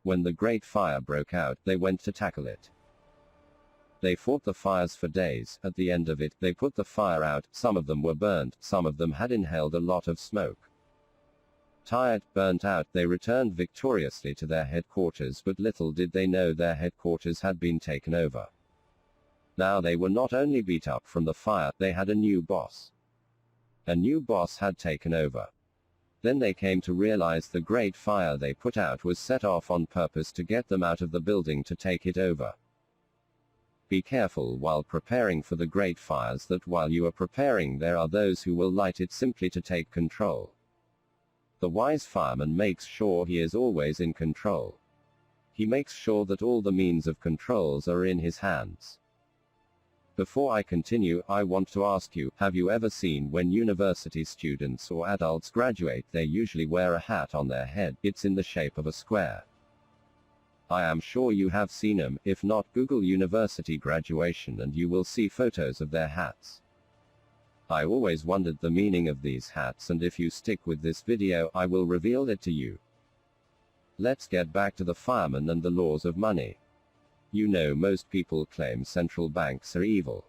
When the Great Fire broke out, they went to tackle it. They fought the fires for days. At the end of it, they put the fire out. Some of them were burned, some of them had inhaled a lot of smoke. Tired, burnt out, they returned victoriously to their headquarters, but little did they know their headquarters had been taken over. Now they were not only beat up from the fire, they had a new boss. A new boss had taken over. Then they came to realize the great fire they put out was set off on purpose to get them out of the building to take it over. Be careful while preparing for the great fires that while you are preparing there are those who will light it simply to take control. The wise fireman makes sure he is always in control. He makes sure that all the means of controls are in his hands. Before I continue, I want to ask you, have you ever seen when university students or adults graduate, they usually wear a hat on their head? It's in the shape of a square. I am sure you have seen them. If not, Google university graduation and you will see photos of their hats. I always wondered the meaning of these hats, and if you stick with this video, I will reveal it to you. Let's get back to the firemen and the laws of money. You know, most people claim central banks are evil.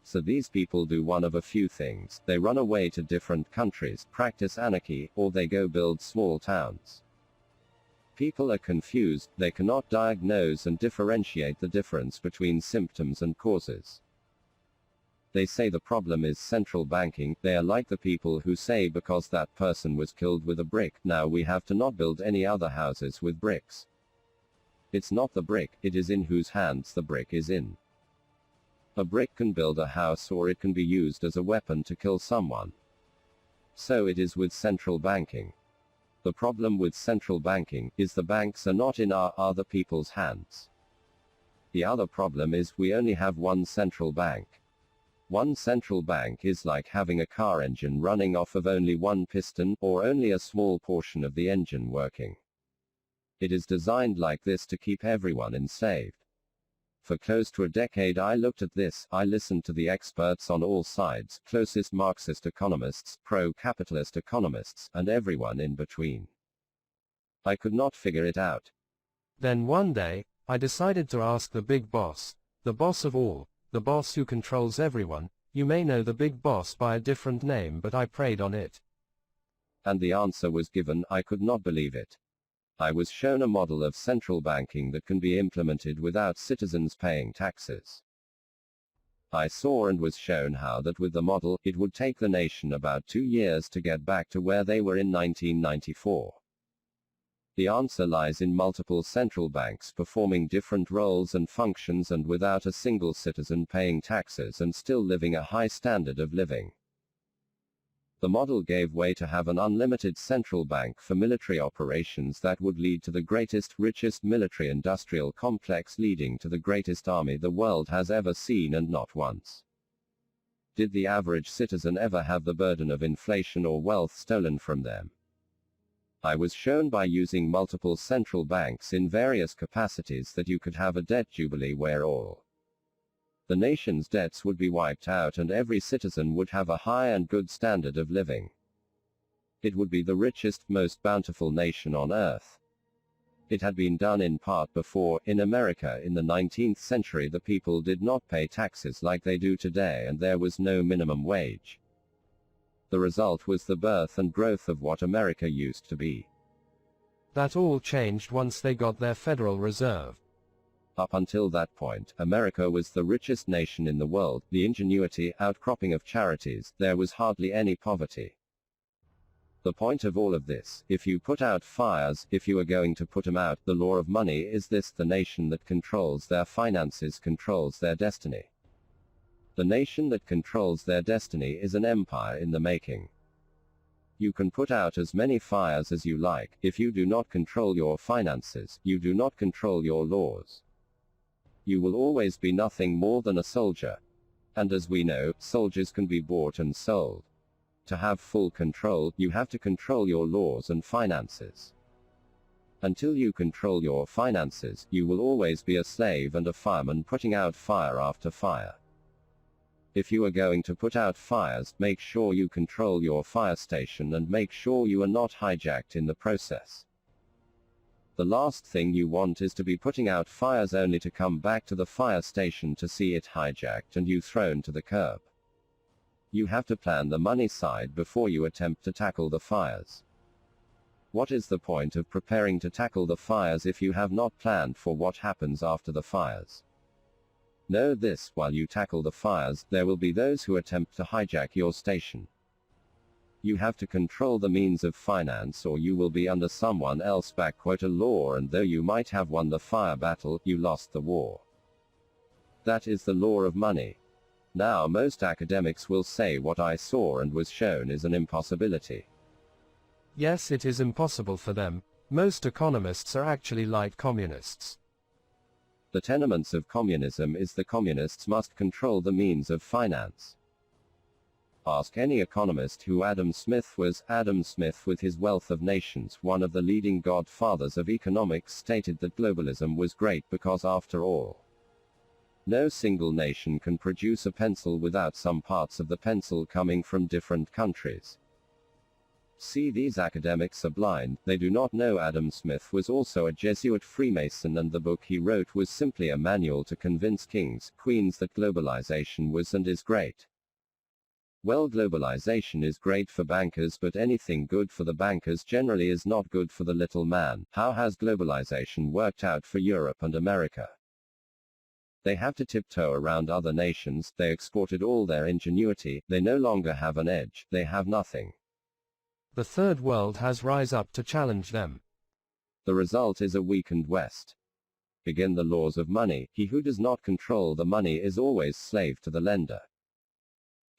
So these people do one of a few things: they run away to different countries, practice anarchy, or they go build small towns. People are confused, they cannot diagnose and differentiate the difference between symptoms and causes. They say the problem is central banking. They are like the people who say because that person was killed with a brick, now we have to not build any other houses with bricks. It's not the brick, it is in whose hands the brick is in. A brick can build a house, or it can be used as a weapon to kill someone. So it is with central banking. The problem with central banking is the banks are not in our other people's hands. The other problem is we only have one central bank. One central bank is like having a car engine running off of only one piston, or only a small portion of the engine working. It is designed like this to keep everyone enslaved. For close to a decade I looked at this, I listened to the experts on all sides, closest Marxist economists, pro-capitalist economists, and everyone in between. I could not figure it out. Then one day, I decided to ask the big boss, the boss of all, the boss who controls everyone. You may know the big boss by a different name, but I prayed on it. And the answer was given. I could not believe it. I was shown a model of central banking that can be implemented without citizens paying taxes. I saw and was shown how that with the model, it would take the nation about 2 years to get back to where they were in 1994. The answer lies in multiple central banks performing different roles and functions, and without a single citizen paying taxes and still living a high standard of living. The model gave way to have an unlimited central bank for military operations that would lead to the greatest, richest military-industrial complex, leading to the greatest army the world has ever seen, and not once did the average citizen ever have the burden of inflation or wealth stolen from them. I was shown by using multiple central banks in various capacities that you could have a debt jubilee where all the nation's debts would be wiped out and every citizen would have a high and good standard of living. It would be the richest, most bountiful nation on earth. It had been done in part before. In America in the 19th century, the people did not pay taxes like they do today, and there was no minimum wage. The result was the birth and growth of what America used to be. That all changed once they got their Federal Reserve. Up until that point, America was the richest nation in the world. The ingenuity, outcropping of charities, there was hardly any poverty. The point of all of this: if you put out fires, if you are going to put them out, the law of money is this: the nation that controls their finances controls their destiny. The nation that controls their destiny is an empire in the making. You can put out as many fires as you like. If you do not control your finances, you do not control your laws. You will always be nothing more than a soldier. And as we know, soldiers can be bought and sold. To have full control, you have to control your laws and finances. Until you control your finances, you will always be a slave and a fireman putting out fire after fire. If you are going to put out fires, make sure you control your fire station and make sure you are not hijacked in the process. The last thing you want is to be putting out fires only to come back to the fire station to see it hijacked and you thrown to the curb. You have to plan the money side before you attempt to tackle the fires. What is the point of preparing to tackle the fires if you have not planned for what happens after the fires? Know this, while you tackle the fires, there will be those who attempt to hijack your station. You have to control the means of finance or you will be under someone else a law, and though you might have won the fire battle, you lost the war. That is the law of money. Now most academics will say what I saw and was shown is an impossibility. Yes, it is impossible for them. Most economists are actually like communists. The tenements of communism is the communists must control the means of finance. Ask any economist who Adam Smith was. Adam Smith, with his Wealth of Nations, one of the leading godfathers of economics, stated that globalism was great because, after all, no single nation can produce a pencil without some parts of the pencil coming from different countries. See, these academics are blind, they do not know Adam Smith was also a Jesuit Freemason, and the book he wrote was simply a manual to convince kings, queens that globalization was and is great. Well, globalization is great for bankers, but anything good for the bankers generally is not good for the little man. How has globalization worked out for Europe and America? They have to tiptoe around other nations, they exported all their ingenuity, they no longer have an edge, they have nothing. The Third World has rise up to challenge them. The result is a weakened West. Begin the laws of money. He who does not control the money is always slave to the lender.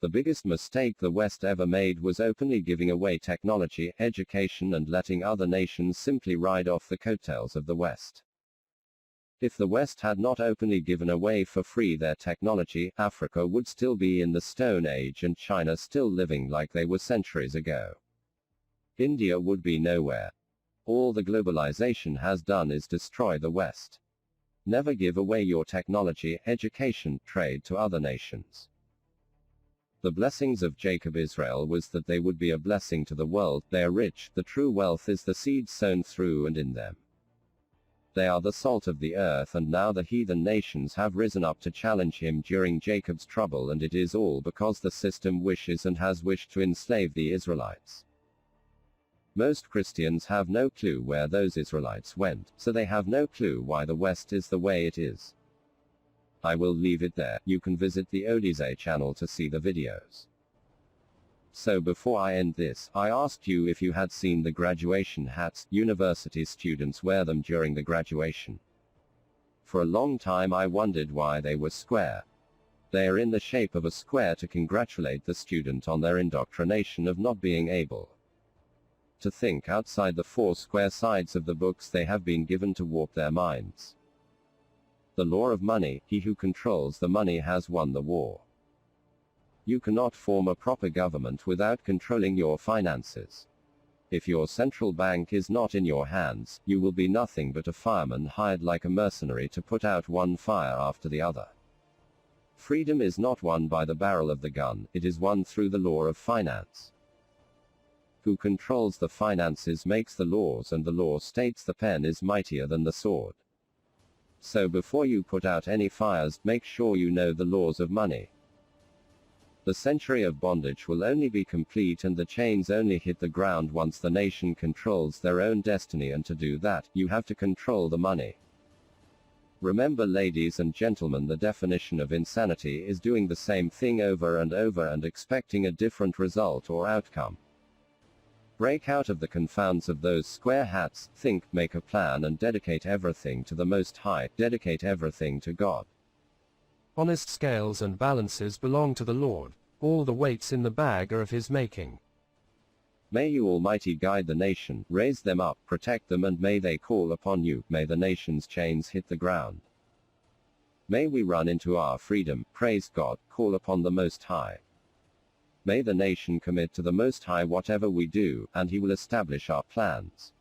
The biggest mistake the West ever made was openly giving away technology, education, and letting other nations simply ride off the coattails of the West. If the West had not openly given away for free their technology, Africa would still be in the Stone Age and China still living like they were centuries ago. India would be nowhere. All the globalization has done is destroy the West. Never give away your technology, education, trade to other nations. The blessings of Jacob Israel was that they would be a blessing to the world. They are rich, the true wealth is the seed sown through and in them. They are the salt of the earth, and now the heathen nations have risen up to challenge him during Jacob's trouble, and it is all because the system wishes and has wished to enslave the Israelites. Most Christians have no clue where those Israelites went, so they have no clue why the West is the way it is. I will leave it there. You can visit the Odyssey channel to see the videos. So before I end this, I asked you if you had seen the graduation hats. University students wear them during the graduation. For a long time I wondered why they were square. They are in the shape of a square to congratulate the student on their indoctrination of not being able to think outside the four square sides of the books they have been given to warp their minds. The law of money, he who controls the money has won the war. You cannot form a proper government without controlling your finances. If your central bank is not in your hands, you will be nothing but a fireman hired like a mercenary to put out one fire after the other. Freedom is not won by the barrel of the gun, it is won through the law of finance. Who controls the finances makes the laws, and the law states the pen is mightier than the sword. So before you put out any fires, make sure you know the laws of money. The century of bondage will only be complete and the chains only hit the ground once the nation controls their own destiny, and to do that, you have to control the money. Remember, ladies and gentlemen, the definition of insanity is doing the same thing over and over and expecting a different result or outcome. Break out of the confounds of those square hats, think, make a plan, and dedicate everything to the Most High, dedicate everything to God. Honest scales and balances belong to the Lord, all the weights in the bag are of his making. May you Almighty guide the nation, raise them up, protect them, and may they call upon you, may the nation's chains hit the ground. May we run into our freedom, praise God, call upon the Most High. May the nation commit to the Most High whatever we do, and he will establish our plans.